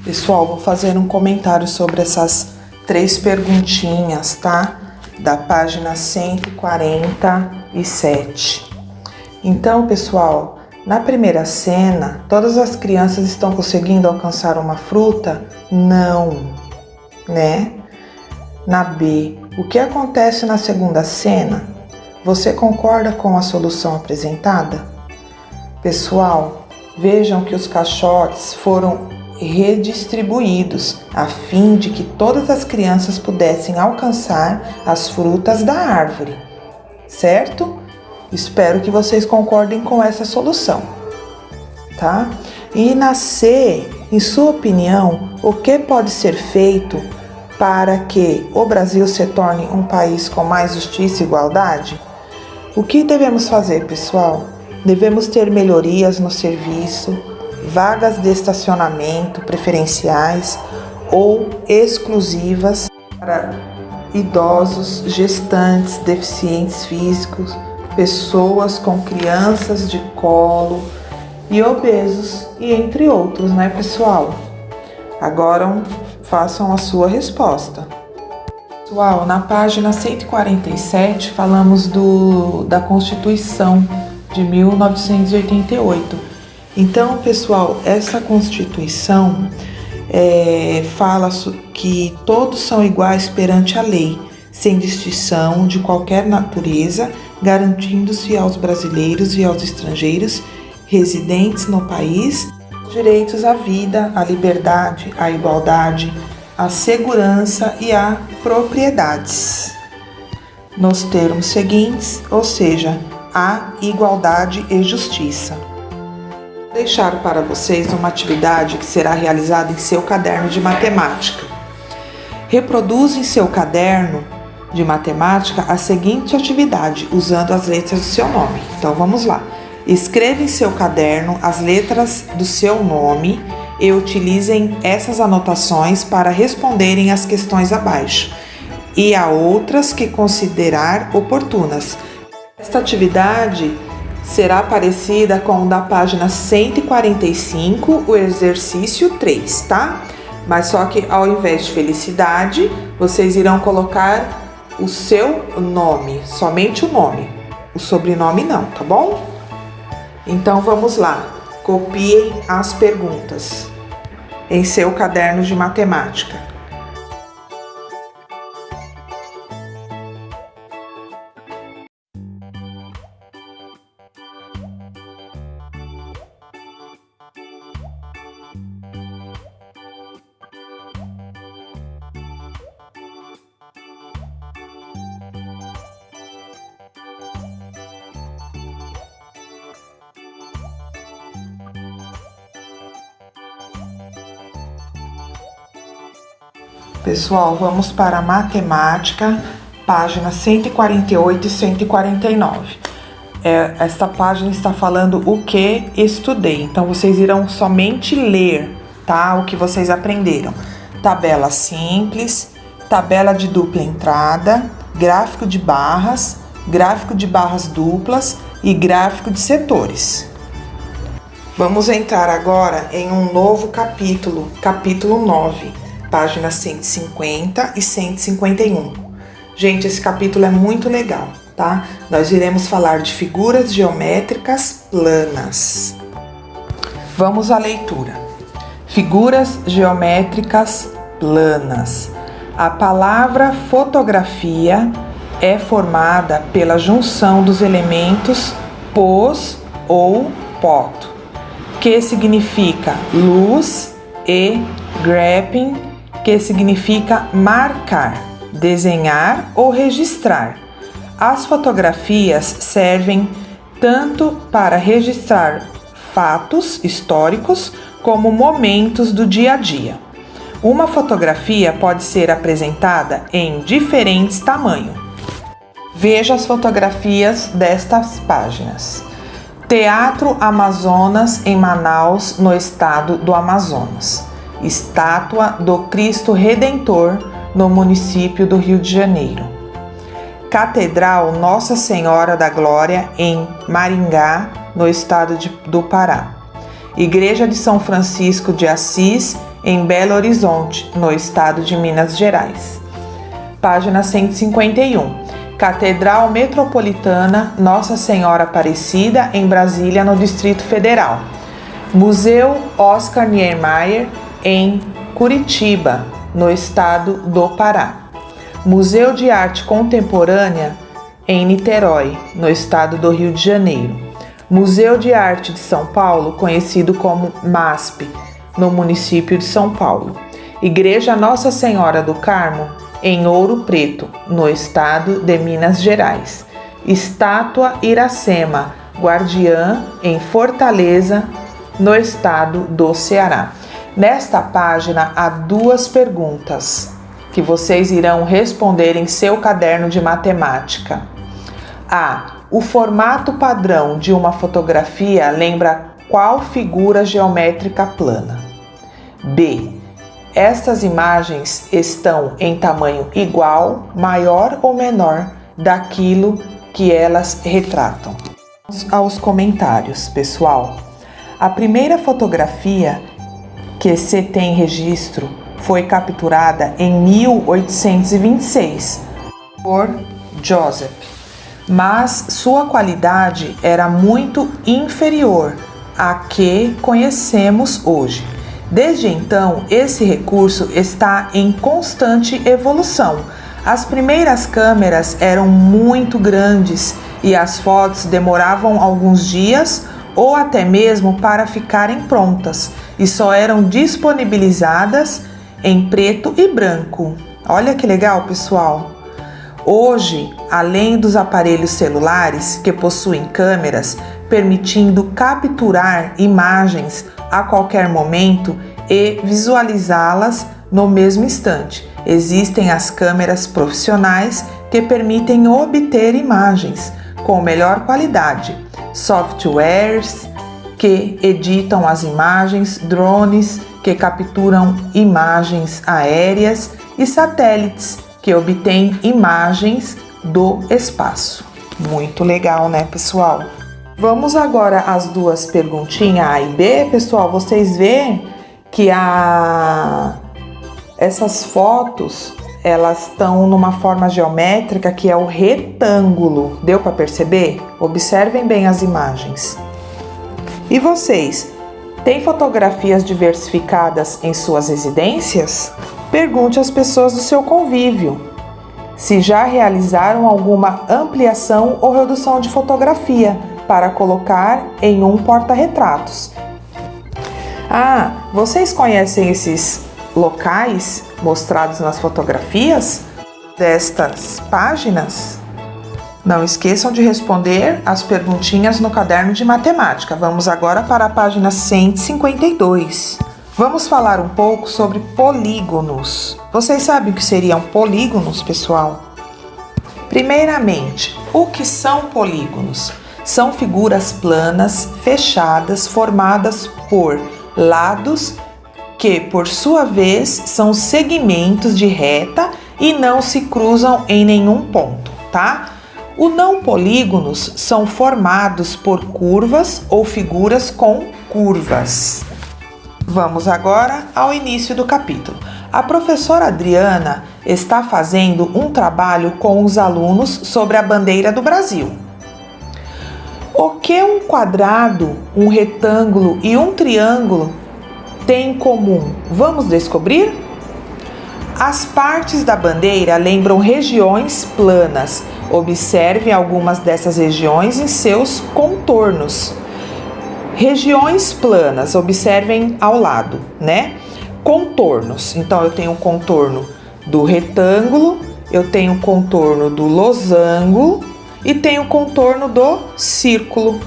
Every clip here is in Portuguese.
Pessoal, vou fazer um comentário sobre essas 3 perguntinhas, tá? Da página 147. Então, pessoal, na primeira cena, todas as crianças estão conseguindo alcançar uma fruta? Não, né? Na B, o que acontece na segunda cena? Você concorda com a solução apresentada? Pessoal, vejam que os caixotes foram redistribuídos a fim de que todas as crianças pudessem alcançar as frutas da árvore, certo? Espero que vocês concordem com essa solução, tá? E na C, em sua opinião, o que pode ser feito para que o Brasil se torne um país com mais justiça e igualdade? O que devemos fazer, pessoal? Devemos ter melhorias no serviço, vagas de estacionamento preferenciais ou exclusivas para idosos, gestantes, deficientes físicos, pessoas com crianças de colo e obesos, e entre outros, né, pessoal? Agora façam a sua resposta. Pessoal, na página 147 falamos da Constituição de 1988. Então, pessoal, essa Constituição fala que todos são iguais perante a lei, sem distinção de qualquer natureza, garantindo-se aos brasileiros e aos estrangeiros residentes no país direitos à vida, à liberdade, à igualdade, à segurança e a propriedades, nos termos seguintes, ou seja, a igualdade e justiça. Vou deixar para vocês uma atividade que será realizada em seu caderno de matemática. Reproduza em seu caderno de matemática a seguinte atividade, usando as letras do seu nome. Então vamos lá. Escreva em seu caderno as letras do seu nome e utilizem essas anotações para responderem as questões abaixo e a outras que considerar oportunas. Esta atividade será parecida com o da página 145, o exercício 3, tá? Mas só que ao invés de felicidade, vocês irão colocar o seu nome, somente o nome, o sobrenome não, tá bom? Então vamos lá, copiem as perguntas em seu caderno de matemática. Pessoal, vamos para a matemática, página 148 e 149. Esta página está falando o que estudei, então vocês irão somente ler, tá? O que vocês aprenderam. Tabela simples, tabela de dupla entrada, gráfico de barras duplas e gráfico de setores. Vamos entrar agora em um novo capítulo, capítulo 9. Páginas 150 e 151. Gente, esse capítulo é muito legal, tá? Nós iremos falar de figuras geométricas planas. Vamos à leitura. Figuras geométricas planas. A palavra fotografia é formada pela junção dos elementos pos ou poto, que significa luz, e graphing, que significa marcar, desenhar ou registrar. As fotografias servem tanto para registrar fatos históricos como momentos do dia a dia. Uma fotografia pode ser apresentada em diferentes tamanhos. Veja as fotografias destas páginas. Teatro Amazonas em Manaus, no estado do Amazonas. Estátua do Cristo Redentor, no município do Rio de Janeiro. Catedral Nossa Senhora da Glória, em Maringá, no estado do Pará. Igreja de São Francisco de Assis, em Belo Horizonte, no estado de Minas Gerais. Página 151. Catedral Metropolitana Nossa Senhora Aparecida, em Brasília, no Distrito Federal. Museu Oscar Niemeyer, em Curitiba, no estado do Pará. Museu de Arte Contemporânea, em Niterói, no estado do Rio de Janeiro. Museu de Arte de São Paulo, conhecido como MASP, no município de São Paulo. Igreja Nossa Senhora do Carmo, em Ouro Preto, no estado de Minas Gerais. Estátua Iracema, guardiã, em Fortaleza, no estado do Ceará. Nesta página há duas perguntas que vocês irão responder em seu caderno de matemática. A. O formato padrão de uma fotografia lembra qual figura geométrica plana? B. Estas imagens estão em tamanho igual, maior ou menor daquilo que elas retratam? Aos comentários, pessoal. A primeira fotografia que se tem registro foi capturada em 1826 por Joseph, mas sua qualidade era muito inferior à que conhecemos hoje. Desde então, esse recurso está em constante evolução. As primeiras câmeras eram muito grandes e as fotos demoravam alguns dias ou até mesmo para ficarem prontas e só eram disponibilizadas em preto e branco. Olha que legal, pessoal! Hoje, além dos aparelhos celulares que possuem câmeras permitindo capturar imagens a qualquer momento e visualizá-las no mesmo instante, existem as câmeras profissionais que permitem obter imagens com melhor qualidade, softwares que editam as imagens, drones que capturam imagens aéreas e satélites que obtêm imagens do espaço. Muito legal, né, pessoal? Vamos agora às duas perguntinhas A e B, pessoal. Vocês veem que essas fotos, elas estão numa forma geométrica que é o retângulo. Deu para perceber? Observem bem as imagens. E vocês, têm fotografias diversificadas em suas residências? Pergunte às pessoas do seu convívio se já realizaram alguma ampliação ou redução de fotografia para colocar em um porta-retratos. Vocês conhecem esses locais mostrados nas fotografias destas páginas? Não esqueçam de responder as perguntinhas no caderno de matemática. Vamos agora para a página 152. Vamos falar um pouco sobre polígonos. Vocês sabem o que seriam polígonos, pessoal? Primeiramente, o que são polígonos? São figuras planas, fechadas, formadas por lados que, por sua vez, são segmentos de reta e não se cruzam em nenhum ponto, tá? Os não polígonos são formados por curvas ou figuras com curvas. Vamos agora ao início do capítulo. A professora Adriana está fazendo um trabalho com os alunos sobre a bandeira do Brasil. O que um quadrado, um retângulo e um triângulo têm em comum? Vamos descobrir? As partes da bandeira lembram regiões planas. Observe algumas dessas regiões em seus contornos. Regiões planas, observem ao lado, né? Contornos. Então, eu tenho o contorno do retângulo, eu tenho o contorno do losango e tenho o contorno do círculo.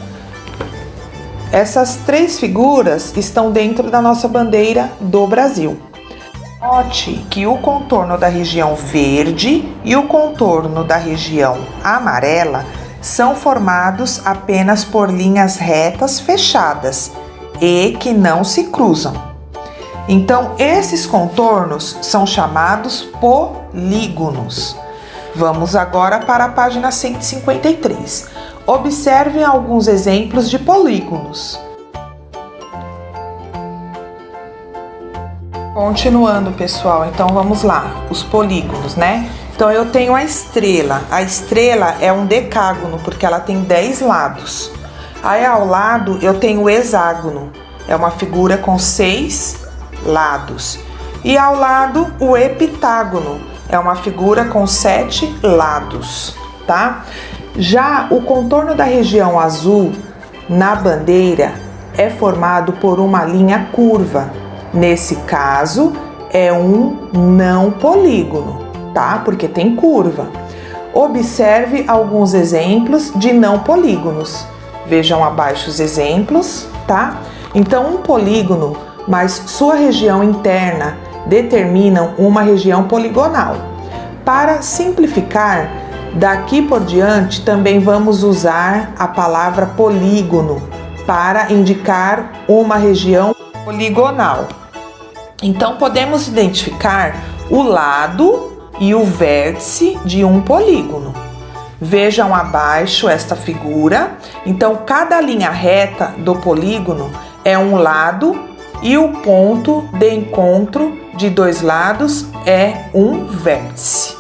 Essas três figuras estão dentro da nossa bandeira do Brasil. Note que o contorno da região verde e o contorno da região amarela são formados apenas por linhas retas fechadas e que não se cruzam. Então, esses contornos são chamados polígonos. Vamos agora para a página 153. Observem alguns exemplos de polígonos. Continuando, pessoal, então vamos lá, os polígonos, né? Então eu tenho a estrela. A estrela é um decágono, porque ela tem 10 lados. Aí ao lado eu tenho o hexágono, é uma figura com 6 lados. E ao lado o heptágono, é uma figura com 7 lados, tá? Já o contorno da região azul na bandeira é formado por uma linha curva. Nesse caso, é um não polígono, tá? Porque tem curva. Observe alguns exemplos de não polígonos. Vejam abaixo os exemplos, tá? Então, um polígono, mas sua região interna determinam uma região poligonal. Para simplificar, daqui por diante também vamos usar a palavra polígono para indicar uma região poligonal. Então, podemos identificar o lado e o vértice de um polígono. Vejam abaixo esta figura. Então, cada linha reta do polígono é um lado e o ponto de encontro de 2 lados é um vértice.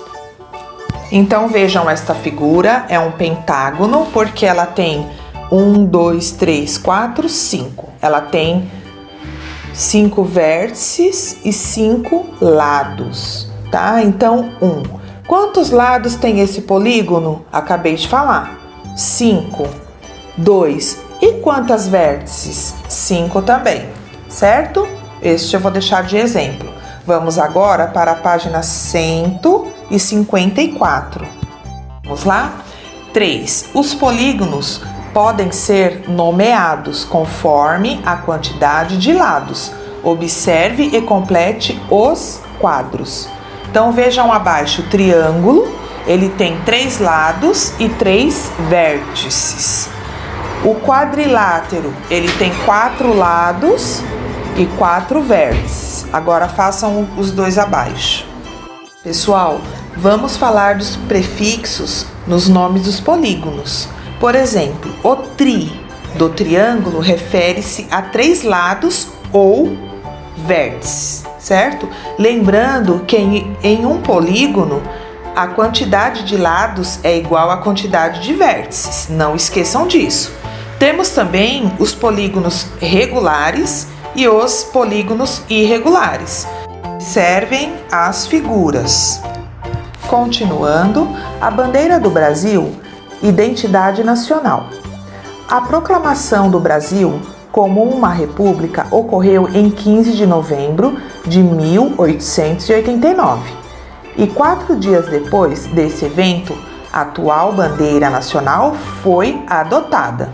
Então, vejam esta figura, é um pentágono porque ela tem 1, 2, 3, 4, 5. Ela tem 5 vértices e 5 lados, tá? Então, 1. Quantos lados tem esse polígono? Acabei de falar. 5. 2. E quantas vértices? 5 também, certo? Este eu vou deixar de exemplo. Vamos agora para a página 154. Vamos lá? 3. Os polígonos podem ser nomeados conforme a quantidade de lados. Observe e complete os quadros. Então vejam abaixo o triângulo, ele tem 3 lados e 3 vértices. O quadrilátero, ele tem 4 lados e 4 vértices. Agora façam os dois abaixo. Pessoal, vamos falar dos prefixos nos nomes dos polígonos. Por exemplo, o tri do triângulo refere-se a 3 lados ou vértices, certo? Lembrando que em um polígono, a quantidade de lados é igual à quantidade de vértices. Não esqueçam disso. Temos também os polígonos regulares e os polígonos irregulares. Servem as figuras. Continuando, a bandeira do Brasil, identidade nacional. A proclamação do Brasil como uma república ocorreu em 15 de novembro de 1889. E 4 dias depois desse evento, a atual bandeira nacional foi adotada.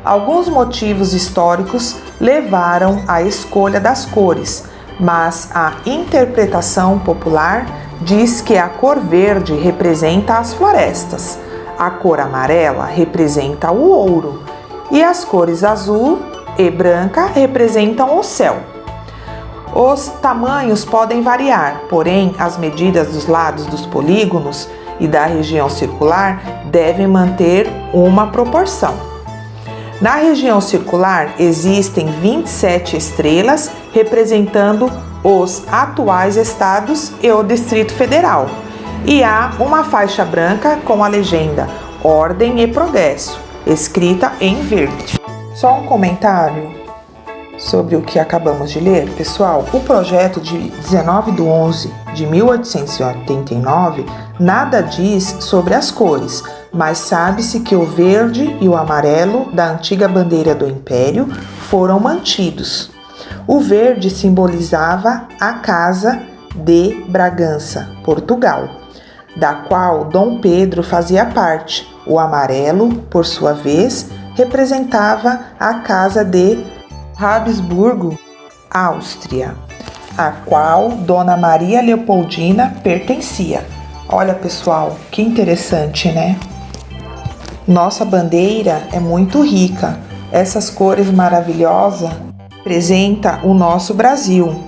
Alguns motivos históricos levaram à escolha das cores, mas a interpretação popular diz que a cor verde representa as florestas, a cor amarela representa o ouro e as cores azul e branca representam o céu. Os tamanhos podem variar, porém as medidas dos lados dos polígonos e da região circular devem manter uma proporção. Na região circular existem 27 estrelas representando os atuais estados e o Distrito Federal. E há uma faixa branca com a legenda Ordem e Progresso, escrita em verde. Só um comentário sobre o que acabamos de ler, pessoal. O projeto de 19/11/1889 nada diz sobre as cores, mas sabe-se que o verde e o amarelo da antiga bandeira do Império foram mantidos. O verde simbolizava a Casa de Bragança, Portugal, da qual Dom Pedro fazia parte. O amarelo, por sua vez, representava a Casa de Habsburgo, Áustria, a qual Dona Maria Leopoldina pertencia. Olha, pessoal, que interessante, né? Nossa bandeira é muito rica. Essas cores maravilhosas representam o nosso Brasil.